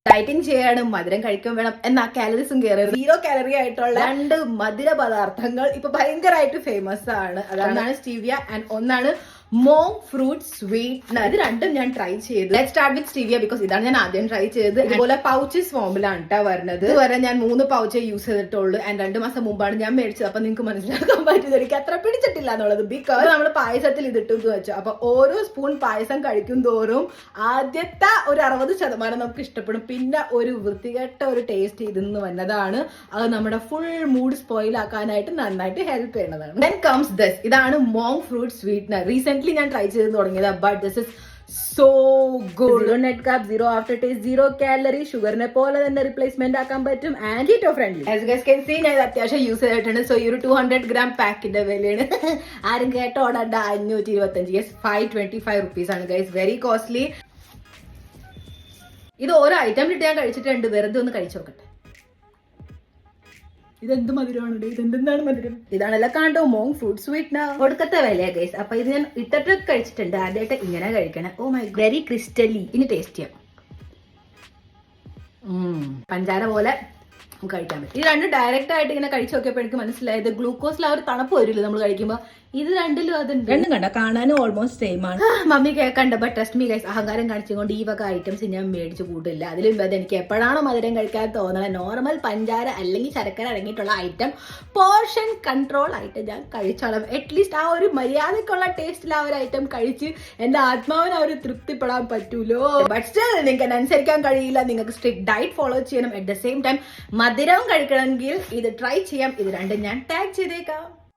Dieting ചെയ്യണം, മധുരം കഴിക്കാൻ വേണം, എന്നാ കാലറീസും കയറരുത്. 0 കാലറി ആയിട്ടുള്ള 2 മധുര പദാർത്ഥങ്ങൾ ഇപ്പൊ ഭയങ്കരമായിട്ട് ഫേമസ് ആണ്. അതൊന്നാണ് സ്റ്റീവിയ ആൻഡ് ഒന്നാണ് മോങ് ഫ്രൂട്ട് സ്വീറ്റ്നർ. ഇത് രണ്ടും ഞാൻ ട്രൈ ചെയ്തു. Let start with stevia because ഇതാണ് ഞാൻ ആദ്യം ട്രൈ ചെയ്തത്. ഇതുപോലെ പൗച്ചസ് ഫോമിലാണ് കേട്ടോ വരുന്നത്. ഇതുവരെ ഞാൻ 3 പൗച്ചേ യൂസ് ചെയ്തിട്ടുള്ളൂ ആൻഡ് 2 മാസം മുമ്പാണ് ഞാൻ മേടിച്ചത്. അപ്പൊ നിങ്ങൾക്ക് മനസ്സിലാക്കാൻ പറ്റുന്നത് എനിക്ക് അത്ര പിടിച്ചിട്ടില്ല എന്നുള്ളത്. ബിക്കോസ് നമ്മൾ പായസത്തിൽ ഇതിട്ടു വെച്ചു. അപ്പൊ ഓരോ സ്പൂൺ പായസം കഴിക്കും തോറും ആദ്യത്തെ ഒരു 60% നമുക്ക് ഇഷ്ടപ്പെടും. പിന്നെ ഒരു വൃത്തികെട്ട ഒരു ടേസ്റ്റ് ഇതിന്ന് വന്നതാണ്. അത് നമ്മുടെ ഫുൾ മൂഡ് സ്പോയിൽ ആക്കാനായിട്ട് നന്നായിട്ട് ഹെൽപ്പ് ചെയ്യുന്നതാണ്. Then comes this. ഇതാണ് മോങ് ഫ്രൂട്ട് സ്വീറ്റ്നർ. റീസെന്റ് ഞാൻ ട്രൈ ചെയ്ത് തുടങ്ങിയത്. But this is so good. 0 net carb, 0 after taste, 0 calorie. ഷുഗറിനെ പോലെ തന്നെ റിപ്ലേസ്മെന്റ് ആക്കാൻ പറ്റും and keto friendly. As guys can see ഞാൻ അത്യാവശ്യം യൂസ് ചെയ്തിട്ടുണ്ട്. സോ ഈ ഒരു 200 ഗ്രാം പാക്കിന്റെ വിലയാണ്. ആരും കേട്ടോടണ്ട 525. യെസ്, 525 rupees ആണ് ഗൈസ്. Very costly. ഇത് ഓരോ ഐറ്റം ഇട്ട് ഞാൻ കഴിച്ചിട്ടുണ്ട്. വെറുതെ ഒന്ന് കഴിച്ചു നോക്കട്ടെ. ഇതെന്ത് മധുരമാണ്, ഇതെന്താണ് മധുരം? ഇതാണല്ലോ കണ്ടോ മോങ് ഫ്രൂട്ട് സ്വീറ്റ്നർ. കൊടുക്കത്തെ വിലയാ ഗൈസ്. അപ്പൊ ഇത് ഞാൻ ഇട്ടിട്ട് കഴിച്ചിട്ടുണ്ട്. ആദ്യമായിട്ട് ഇങ്ങനെ കഴിക്കണം. Oh my, very crystally. ഇനി ടേസ്റ്റ് ചെയ്യാം. പഞ്ചാര പോലെ കഴിക്കാൻ പറ്റും. ഇത് രണ്ടും ഡയറക്റ്റ് ആയിട്ട് ഇങ്ങനെ കഴിച്ചു നോക്കിയപ്പോൾ എനിക്ക് മനസ്സിലായത് ഗ്ലൂക്കോസിൽ ആ ഒരു തണുപ്പ് വരില്ല നമ്മൾ കഴിക്കുമ്പോൾ. ഇത് രണ്ടിലും അതുണ്ട്. രണ്ടും കണ്ട കാണാനും ഓൾമോസ്റ്റ് സെയിം ആണ്. മമ്മി കേൾക്കണ്ട, ബട്ട് ട്രസ്റ്റ് മീ ഗൈസ്, അഹങ്കാരം കാണിച്ചുകൊണ്ട് ഈ വക ഐറ്റംസ് ഞാൻ മേടിച്ചു കൂട്ടില്ല. അതിലും അത് എനിക്ക് എപ്പോഴാണോ മധുരം കഴിക്കാൻ തോന്നുന്നത് നോർമൽ പഞ്ചാര അല്ലെങ്കിൽ ശർക്കര അടങ്ങിയിട്ടുള്ള ഐറ്റം പോർഷൻ കൺട്രോൾ ആയിട്ട് ഞാൻ കഴിച്ചോളാം. അറ്റ്ലീസ്റ്റ് ആ ഒരു മര്യാദക്കുള്ള ടേസ്റ്റിൽ ആ ഒരു ഐറ്റം കഴിച്ച് എന്റെ ആത്മാവിന് ആ ഒരു തൃപ്തിപ്പെടാൻ പറ്റൂലോ. ബട്ട് സ്റ്റിൽ നിങ്ങൾക്ക് അനുസരിക്കാൻ കഴിയില്ല. നിങ്ങൾക്ക് സ്ട്രിക്റ്റ് ഡയറ്റ് ഫോളോ ചെയ്യണം. അറ്റ് ദ സെയിം ടൈം മധുരവും കഴിക്കണമെങ്കിൽ ഇത് ട്രൈ ചെയ്യാം. ഇത് രണ്ടും ഞാൻ ടാഗ് ചെയ്തേക്കാം.